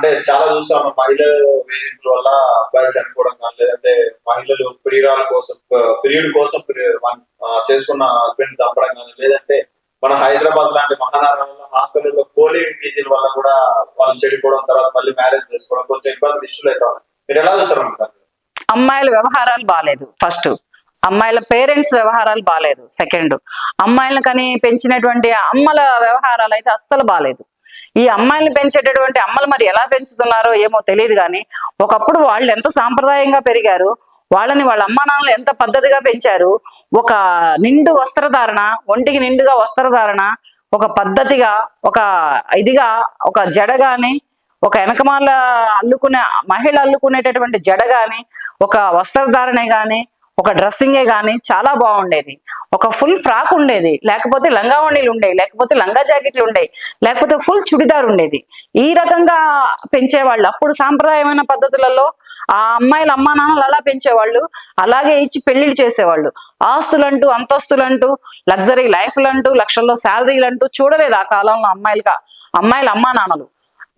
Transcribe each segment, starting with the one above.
అంటే చాలా చూస్తాము మహిళలు వేధింపుల వల్ల అబ్బాయిలు చనిపోవడం కానీ, లేదంటే మహిళలు ప్రియురాల కోసం ప్రియుడి కోసం చేసుకున్న హస్బెండ్ చంపడం కానీ, లేదంటే మన హైదరాబాద్ లాంటి మహానగరంలో హాస్పిటల్లో పోలింగ్ పీజీల వల్ల కూడా వాళ్ళు చెడిపోవడం, తర్వాత మళ్ళీ మ్యారేజ్ చేసుకోవడం కొంచెం ఇబ్బంది ఇష్యూలు అవుతా ఉన్నాయి. మీరు ఎలా చూస్తారు? అమ్మాయిల వ్యవహారాలు బాగాలేదు. ఫస్ట్ అమ్మాయిల పేరెంట్స్ వ్యవహారాలు బాగాలేదు. సెకండ్ అమ్మాయిలను కని పెంచినటువంటి అమ్మల వ్యవహారాలు అయితే అస్సలు బాగాలేదు. ఈ అమ్మాయిలను పెంచేటటువంటి అమ్మలు మరి ఎలా పెంచుతున్నారో ఏమో తెలియదు, కానీ ఒకప్పుడు వాళ్ళు ఎంత సాంప్రదాయంగా పెరిగారు, వాళ్ళని వాళ్ళ అమ్మా నాన్నలు ఎంత పద్ధతిగా పెంచారు. ఒక నిండు వస్త్రధారణ, ఒంటికి నిండుగా వస్త్రధారణ, ఒక పద్ధతిగా, ఒక ఇదిగా, ఒక జడ గాని, ఒక వెనకమాల అల్లుకునే మహిళ అల్లుకునేటటువంటి జడ గాని, ఒక వస్త్రధారణే గాని, ఒక డ్రెస్సింగే గాని చాలా బాగుండేది. ఒక ఫుల్ ఫ్రాక్ ఉండేది, లేకపోతే లంగా ఓణీలు ఉండేవి, లేకపోతే లంగా జాకెట్లు ఉండేవి, లేకపోతే ఫుల్ చుడిదార్ ఉండేది. ఈ రకంగా పెంచేవాళ్ళు. అప్పుడు సాంప్రదాయమైన పద్ధతులలో ఆ అమ్మాయిల అమ్మా నాన్నలు అలా పెంచేవాళ్ళు, అలాగే ఇచ్చి పెళ్లిళ్ళు చేసేవాళ్ళు. ఆస్తులంటూ, అంతస్తులంటూ, లగ్జరీ లైఫ్లంటూ, లక్షల్లో శాలరీలంటూ చూడలేదు ఆ కాలంలో అమ్మాయిల అమ్మా నాన్నలు.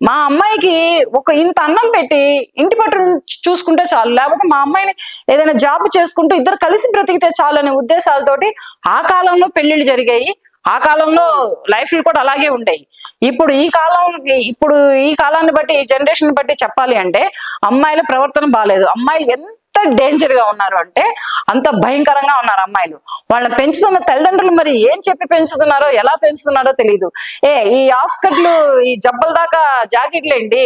మా అమ్మాయికి ఒక ఇంత అన్నం పెట్టి ఇంటి పట్టు చూసుకుంటే చాలు, లేకపోతే మా అమ్మాయిని ఏదైనా జాబ్ చేసుకుంటూ ఇద్దరు కలిసి బ్రతికితే చాలు అనే ఉద్దేశాలతోటి ఆ కాలంలో పెళ్లిళ్ళు జరిగాయి. ఆ కాలంలో లైఫ్లు కూడా అలాగే ఉండేవి. ఇప్పుడు ఈ కాలాన్ని బట్టి, ఈ జనరేషన్ బట్టి చెప్పాలి అంటే అమ్మాయిల ప్రవర్తన బాగాలేదు. అమ్మాయిలు ఎంత డేంజర్ గా ఉన్నారు అంటే అంత భయంకరంగా ఉన్నారు అమ్మాయిలు. వాళ్ళని పెంచుతున్న తల్లిదండ్రులు మరి ఏం చెప్పి పెంచుతున్నారో, ఎలా పెంచుతున్నారో తెలియదు. ఈ హాఫ్ స్కర్ట్లు, ఈ జబ్బల దాకా జాకెట్లు ఏంటి,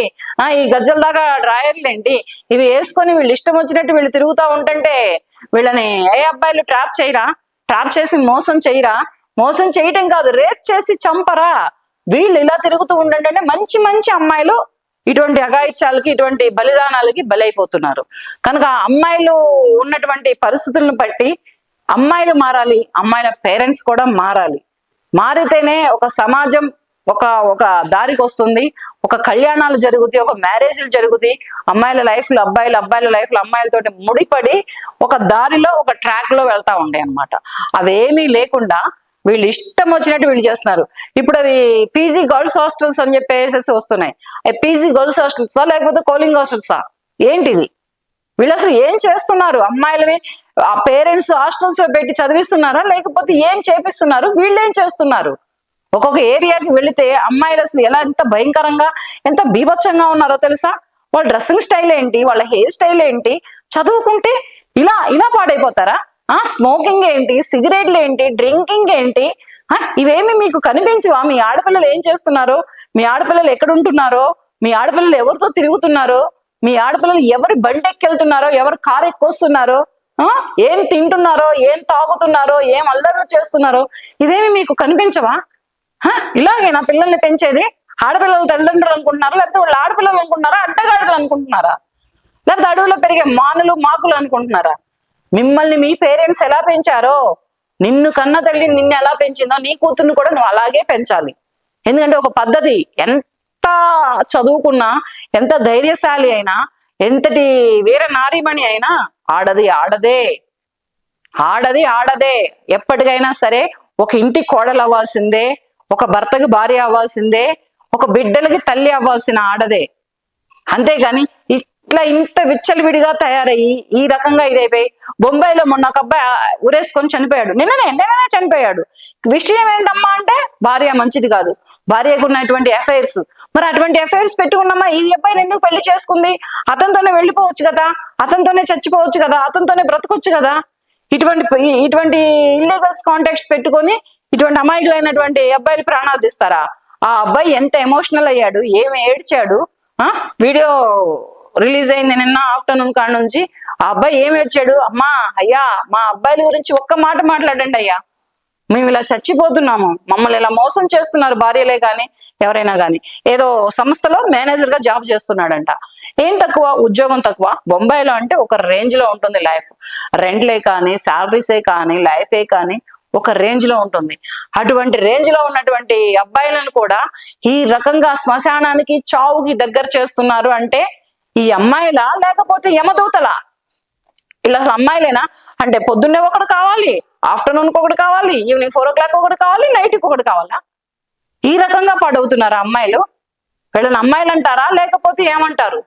ఈ గజ్జల దాకా డ్రాయర్లు ఏంటి, ఇవి వేసుకొని వీళ్ళు ఇష్టం వచ్చినట్టు వీళ్ళు తిరుగుతూ ఉంటుంటే వీళ్ళని అబ్బాయిలు ట్రాప్ చేయరా? ట్రాప్ చేసి మోసం చేయరా? మోసం చేయటం కాదు, రేప్ చేసి చంపరా? వీళ్ళు ఇలా తిరుగుతూ ఉండంటే మంచి మంచి అమ్మాయిలు ఇటువంటి అఘాయిత్యాలకి, ఇటువంటి బలిదానాలకి బలైపోతున్నారు. కనుక అమ్మాయిలు ఉన్నటువంటి పరిస్థితులను బట్టి అమ్మాయిలు మారాలి, అమ్మాయిల పేరెంట్స్ కూడా మారాలి. మారితేనే ఒక సమాజం ఒక దారికి వస్తుంది, ఒక కళ్యాణాలు జరుగుతాయి, ఒక మ్యారేజ్లు జరుగుతాయి. అమ్మాయిల లైఫ్లు అబ్బాయిల లైఫ్లు అమ్మాయిలతోటి ముడిపడి ఒక దారిలో, ఒక ట్రాక్ లో వెళ్తా ఉండే అన్నమాట. అవేమీ లేకుండా వీళ్ళు ఇష్టం వచ్చినట్టు వీళ్ళు చేస్తున్నారు. ఇప్పుడు అవి పీజీ గర్ల్స్ హాస్టల్స్ అని చెప్పేసి వస్తున్నాయి. పీజీ గర్ల్స్ హాస్టల్సా లేకపోతే కోలింగ్ హాస్టల్సా? ఏంటిది? వీళ్ళు అసలు ఏం చేస్తున్నారు? అమ్మాయిలని ఆ పేరెంట్స్ హాస్టల్స్ లో పెట్టి చదివిస్తున్నారా, లేకపోతే ఏం చేపిస్తున్నారు? వీళ్ళు ఏం చేస్తున్నారు? ఒక్కొక్క ఏరియాకి వెళితే అమ్మాయిలు అసలు ఎంత భయంకరంగా, ఎంత బీభత్సంగా ఉన్నారో తెలుసా? వాళ్ళ డ్రెస్సింగ్ స్టైల్ ఏంటి, వాళ్ళ హెయిర్ స్టైల్ ఏంటి? చదువుకుంటే ఇలా పాడైపోతారా? స్మోకింగ్ ఏంటి, సిగరెట్లు ఏంటి, డ్రింకింగ్ ఏంటి? ఇవేమి మీకు కనిపించవా? మీ ఆడపిల్లలు ఏం చేస్తున్నారో, మీ ఆడపిల్లలు ఎక్కడ ఉంటున్నారో, మీ ఆడపిల్లలు ఎవరితో తిరుగుతున్నారో, మీ ఆడపిల్లలు ఎవరి బండి ఎక్కెళ్తున్నారో, ఎవరు కారు ఎక్కువస్తున్నారో, ఏం తింటున్నారో, ఏం తాగుతున్నారో, ఏం అల్లర్లు చేస్తున్నారో, ఇవేమి మీకు కనిపించవా? ఇలాగే నా పిల్లల్ని పెంచేది? ఆడపిల్లలు తల్లిదండ్రులు అనుకుంటున్నారా, లేకపోతే వాళ్ళు ఆడపిల్లలు అనుకుంటున్నారా, అడ్డగాడిదలు అనుకుంటున్నారా, లేకపోతే అడవులో పెరిగే మాకులు అనుకుంటున్నారా? మిమ్మల్ని మీ పేరెంట్స్ ఎలా పెంచారో, నిన్ను కన్న తల్లి నిన్ను ఎలా పెంచిందో నీ కూతుర్ని కూడా నువ్వు అలాగే పెంచాలి. ఎందుకంటే ఒక పద్ధతి, ఎంత చదువుకున్నా, ఎంత ధైర్యశాలి అయినా, ఎంతటి వీర నారీమణి అయినా ఆడది ఆడదే. ఎప్పటికైనా సరే ఒక ఇంటి కోడలు అవ్వాల్సిందే, ఒక భర్తకి భార్య అవ్వాల్సిందే, ఒక బిడ్డలకి తల్లి అవ్వాల్సిన ఆడదే. అంతేగాని ఇంత విచ్చలవిడిగా తయారయ్యి ఈ రకంగా ఇదైపోయి, బొంబాయిలో మొన్న ఒక అబ్బాయి ఉరేసుకొని చనిపోయాడు. నిన్ననే చనిపోయాడు. విషయం ఏంటమ్మా అంటే భార్య మంచిది కాదు, భార్యకు ఉన్నటువంటి అఫైర్స్. మరి అటువంటి అఫైర్స్ పెట్టుకున్నామా ఈ అబ్బాయిని ఎందుకు పెళ్లి చేసుకుంది? అతనితోనే వెళ్ళిపోవచ్చు కదా, అతనితోనే చచ్చిపోవచ్చు కదా, అతనితోనే బ్రతకొచ్చు కదా. ఇటువంటి ఇల్లీగల్స్ కాంటాక్ట్స్ పెట్టుకొని ఇటువంటి అమాయకులైనటువంటి అబ్బాయిలు ప్రాణాలు తీస్తారా? ఆ అబ్బాయి ఎంత ఎమోషనల్ అయ్యాడు, ఏమి ఏడ్చాడు. వీడియో రిలీజ్ అయింది నిన్న ఆఫ్టర్నూన్ కాడ నుంచి. ఆ అబ్బాయి ఏం ఏడ్చాడు? అమ్మా, అయ్యా, మా అబ్బాయిల గురించి ఒక్క మాట మాట్లాడండి అయ్యా, మేము ఇలా చచ్చిపోతున్నాము, మమ్మల్ని ఇలా మోసం చేస్తున్నారు భార్యలే కానీ ఎవరైనా కానీ. ఏదో సంస్థలో మేనేజర్ గా జాబ్ చేస్తున్నాడంట. ఏం తక్కువ? ఉద్యోగం తక్కువ? బొంబాయిలో అంటే ఒక రేంజ్ లో ఉంటుంది లైఫ్. రెంట్లే కానీ, శాలరీసే కానీ, లైఫే కానీ ఒక రేంజ్ లో ఉంటుంది. అటువంటి రేంజ్ లో ఉన్నటువంటి అబ్బాయిలను కూడా ఈ రకంగా శ్మశానానికి, చావుకి దగ్గర చేస్తున్నారు అంటే ఈ అమ్మాయిలా లేకపోతే యమదూతలా? ఇలా అసలు అమ్మాయిలేనా అంటే పొద్దున్నే ఒకటి కావాలి, ఆఫ్టర్నూన్కి ఒకటి కావాలి, ఈవినింగ్ 4 o'clock ఒకటి కావాలి, నైట్కి ఒకటి కావాలా? ఈ రకంగా పాడవుతున్నారా అమ్మాయిలు? వీళ్ళని అమ్మాయిలు అంటారా లేకపోతే ఏమంటారు?